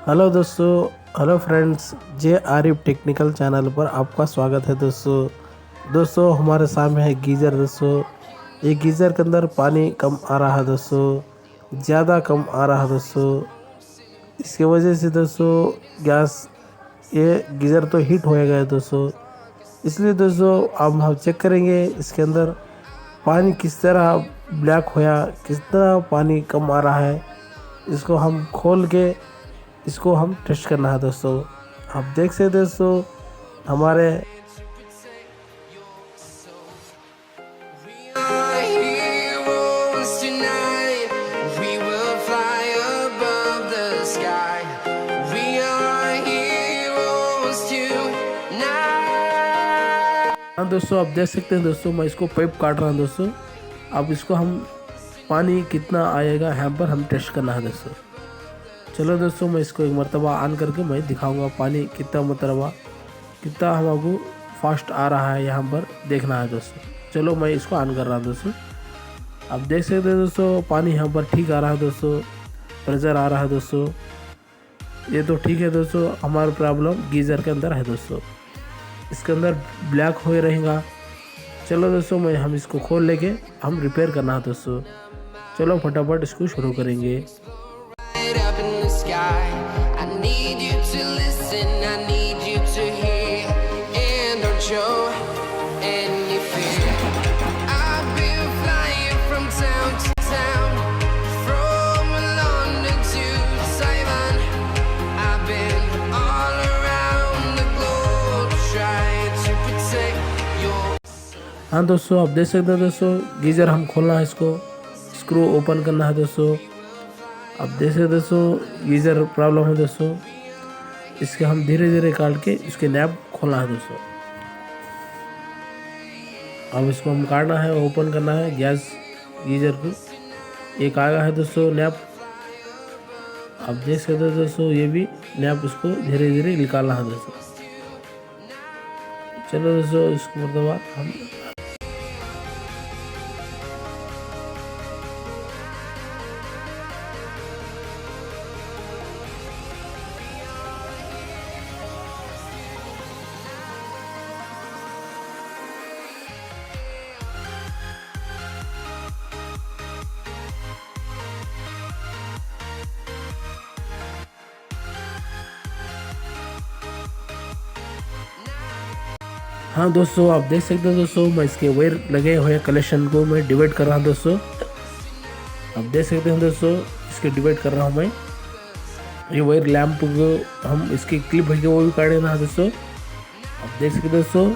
Hello दोस्तों, hello friends, जे Arif technical channel पर आपका स्वागत है दोस्तों। हमारे सामने है गीज़र दोस्तों। ये गीज़र के अंदर पानी कम आ रहा है दोस्तों, ज़्यादा कम आ रहा है दोस्तों। इसके वजह से दोस्तों गैस ये गीज़र तो हीट हो गया है दोस्तों। इसलिए दोस्तों अब हम चेक करेंगे इसके अंदर पानी किस तरह ब्लैक होया, किस तरह पानी कम आ रहा है। इसको हम खोल के इसको हम टेस्ट करना है दोस्तों। आप देख सकते दोस्तों हमारे हाँ दोस्तों, आप देख सकते हैं दोस्तों, मैं इसको पाइप काट रहा हूँ दोस्तों। अब इसको हम पानी कितना आएगा यहाँ पर हम टेस्ट करना है दोस्तों। चलो दोस्तों, मैं इसको एक मरतबा ऑन करके मैं दिखाऊंगा पानी कितना कितना हमको फास्ट आ रहा है, यहाँ पर देखना है दोस्तों। चलो मैं इसको ऑन कर रहा हूँ दोस्तों। आप देख सकते हैं दोस्तों पानी यहाँ पर ठीक आ रहा है दोस्तों, प्रेशर आ रहा है दोस्तों। ये तो ठीक है दोस्तों, हमारा प्रॉब्लम गीज़र के अंदर है दोस्तों, इसके अंदर ब्लैक हो रहेगा। चलो दोस्तों हम इसको खोल लेके हम रिपेयर करना है दोस्तों। चलो फटाफट इसको शुरू करेंगे। I need you to listen, I need you to hear, and don't show any fear. I've been flying from town to town, from London to Taiwan. I've been all around the globe trying to protect your. हाँ दोस्तों, आप देख सकते हैं दोस्तों geyser हम खोलना है, इसको स्क्रू ओपन करना है दोस्तों। अब देख सकते दोस्तों गीज़र प्रॉब्लम है दोस्तों, इसके हम धीरे धीरे काट के इसके नैब खोलना है दोस्तों। अब इसको हम काटना है, ओपन करना है गैस गीज़र को। एक आया है दोस्तों नैब। अब देख सकते दोस्तों ये भी नैब इसको धीरे धीरे निकालना है दोस्तों। चलो दोस्तों इसको मतलब हम हाँ दोस्तों, आप देख सकते हैं दोस्तों मैं इसके वायर लगे हुए कलेक्शन को मैं डिवाइड कर रहा हूँ दोस्तों। आप देख सकते हैं दोस्तों इसके डिवाइड कर रहा हूँ मैं। ये वायर लैंप को हम इसकी क्लिप है वो भी काटेना है दोस्तों। आप देख सकते हैं दोस्तों।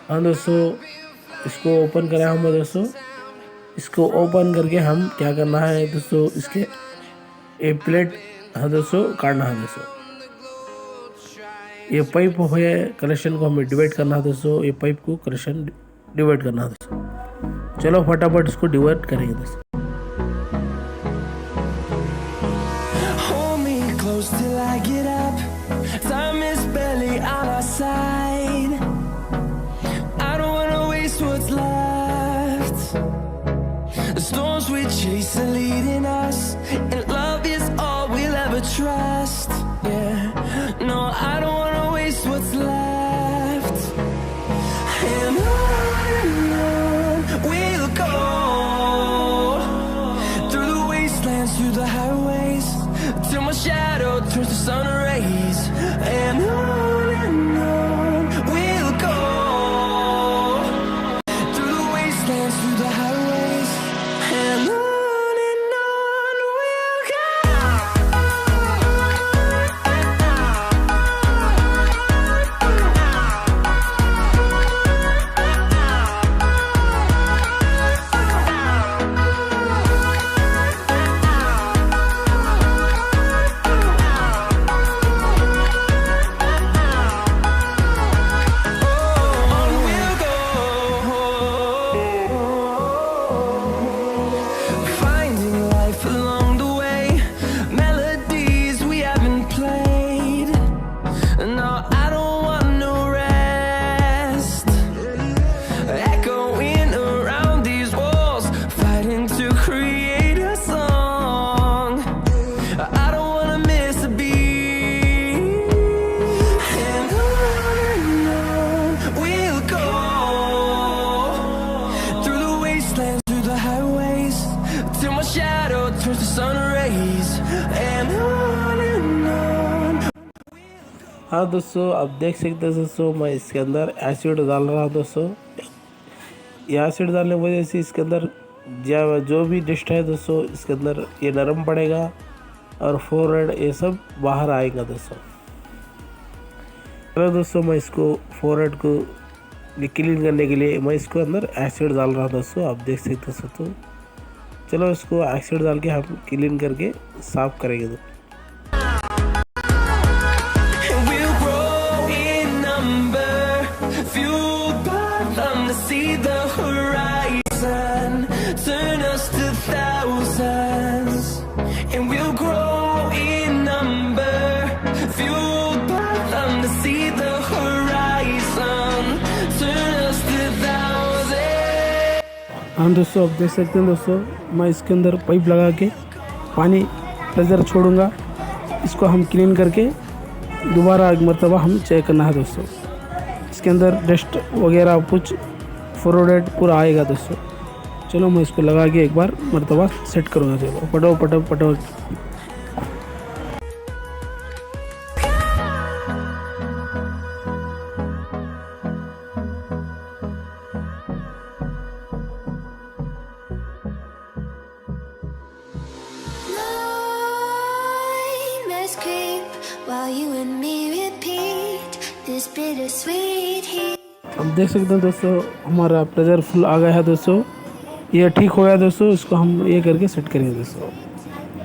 हाँ दोस्तों, इसको ओपन कराया हूँ मैं दोस्तों। इसको ओपन करके हम क्या करना है दोस्तों, इसके एक प्लेट है दोस्तों काटना है दोस्तों। ये पाइप है कनेक्शन को हमें डिवाइड करना है दोस्तों। ये पाइप को कनेक्शन डिवाइड करना है दोस्तों। चलो फटाफट इसको डिवाइड करेंगे दोस्तों। What's left, and on we'll go, through the wastelands, through the highways, till my shadow turns to sun rays, and on we'll go, through the wastelands, through the highways, and on we'll go. turns to sun rays, and on. हाँ दोस्तों, आप देख सकते हैं दोस्तों, मैं इसके अंदर एसिड डाल रहा हूँ दोस्तों। ये एसिड डालने की वजह से इसके अंदर जो भी डस्ट है दोस्तों, इसके अंदर ये नरम पड़ेगा और फोरहेड ये सब बाहर आएगा दोस्तों। चलो दोस्तों, मैं इसको फोरहेड को क्लीन करने के लिए मैं इसको अंदर एसिड डाल रहा हूँ दोस्तों। आप देख सकते हैं दोस्तों। चलो इसको एसिड डाल के हम क्लीन करके साफ करेंगे। See the horizon, turn us to thousands, and we'll grow in number, fueled by them to see the horizon, turn us to thousands. हाँ दोस्तों, आप देख सकते हैं दोस्तों, मैं इसके अंदर पाइप लगा के पानी प्रेशर छोड़ूंगा। इसको हम क्लीन करके दोबारा एक मरतबा हम चेक करना है दोस्तों। इसके अंदर डस्ट वगैरह कुछ फोरहेड पूरा आएगा दोस्तों। चलो मैं इसको लगा के एक बार मरतबा सेट करूँगा। चलो पटो पटो पटो। Nightmares creep while you and me repeat this bittersweet heat. हम देख सकते हैं दोस्तों, हमारा प्रेशर फुल आ गया है दोस्तों। ये ठीक हो गया दोस्तों। इसको हम ये करके सेट करेंगे दोस्तों।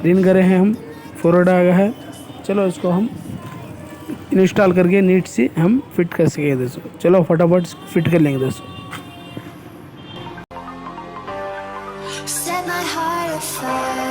क्लीन करे हैं हम, फोरहेड आ गया है। चलो इसको हम इंस्टॉल करके नीट से हम फिट कर सकेंगे दोस्तों। चलो फटाफट फिट कर लेंगे दोस्तों। Set my heart afire.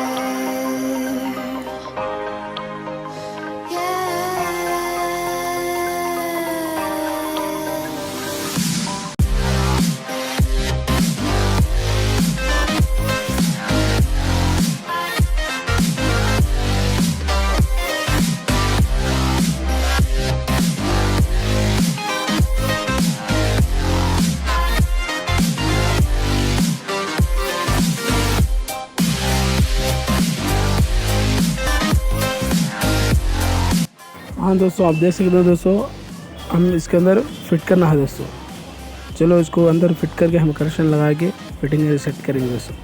हाँ दोस्तों, आप देख सकते हो दोस्तों, हम इसके अंदर फिट करना है दोस्तों। चलो इसको अंदर फिट करके हम कनेक्शन लगा के फिटिंग सेट करेंगे दोस्तों।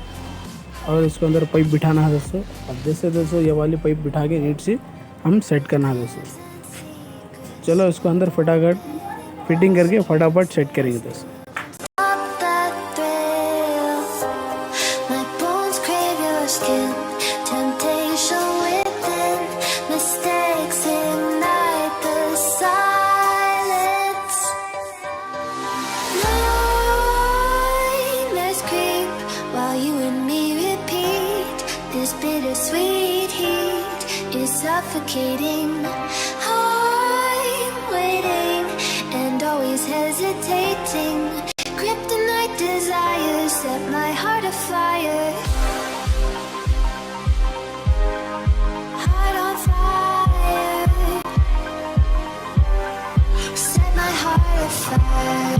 और इसको अंदर पाइप बिठाना है दोस्तों। अब देख सकते दोस्तों, ये वाली पाइप बिठा के नीट से हम सेट करना है दोस्तों। चलो इसको अंदर फटाफट फिटिंग करके फटाफट सेट करेंगे दोस्तों। Bittersweet heat is suffocating. I'm waiting and always hesitating. Kryptonite desires set my heart afire. Heart on fire. Set my heart afire.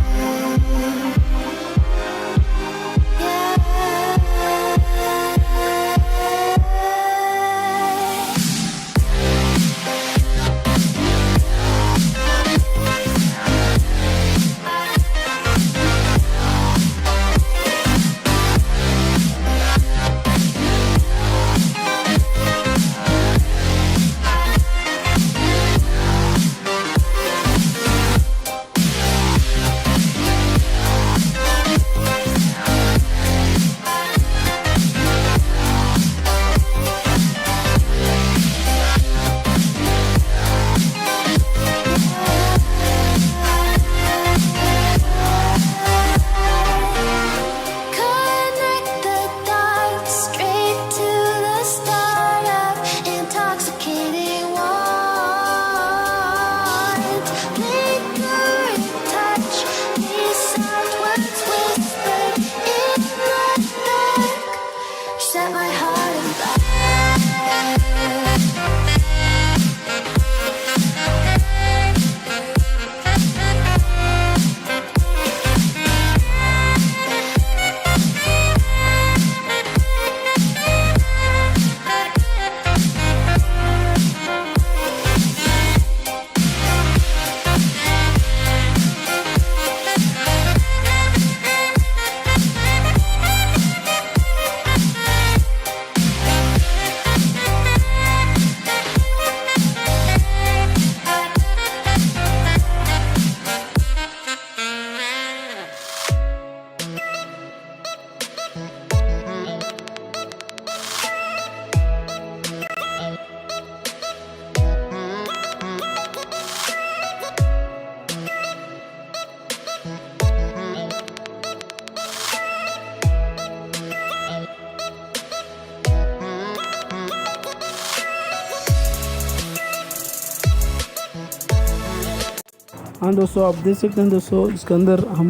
हाँ दोस्तों, आप देख सकते हैं दोस्तों, इसके अंदर हम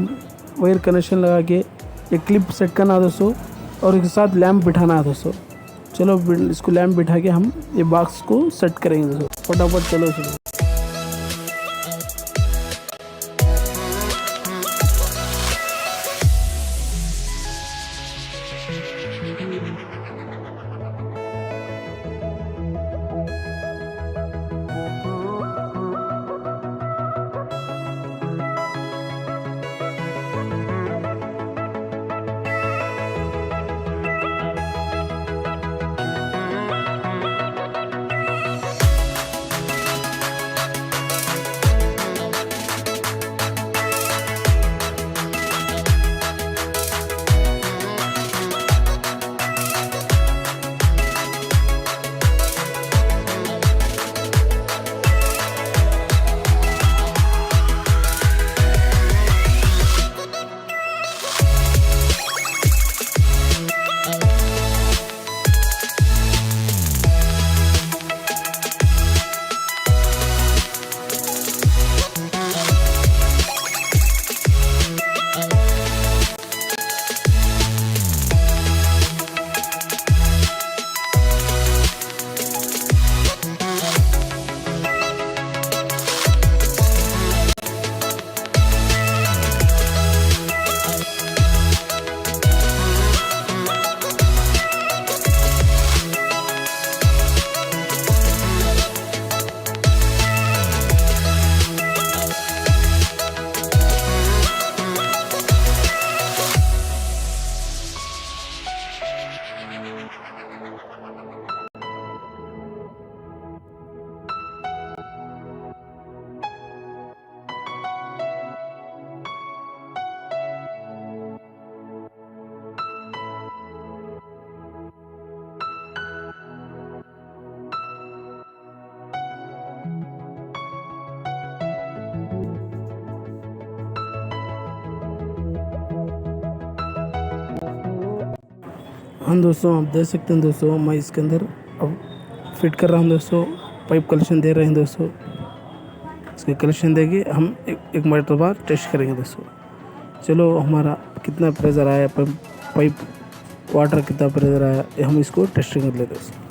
वायर कनेक्शन लगा के एक क्लिप सेट करना है दोस्तों, और इसके साथ लैंप बिठाना है दोस्तों। चलो इसको लैंप बिठा के हम ये बॉक्स को सेट करेंगे दोस्तों, फटाफट चलो चलो। हाँ दोस्तों, आप देख सकते हैं दोस्तों, मैं इसके अंदर अब फिट कर रहा हूँ दोस्तों, पाइप कनेक्शन दे रहे हैं दोस्तों। इसके कनेक्शन देके हम एक मिनट बाद टेस्ट करेंगे दोस्तों। चलो, हमारा कितना प्रेशर आया, पाइप वाटर कितना प्रेशर आया, हम इसको टेस्टिंग कर लेते हैं दोस्तों।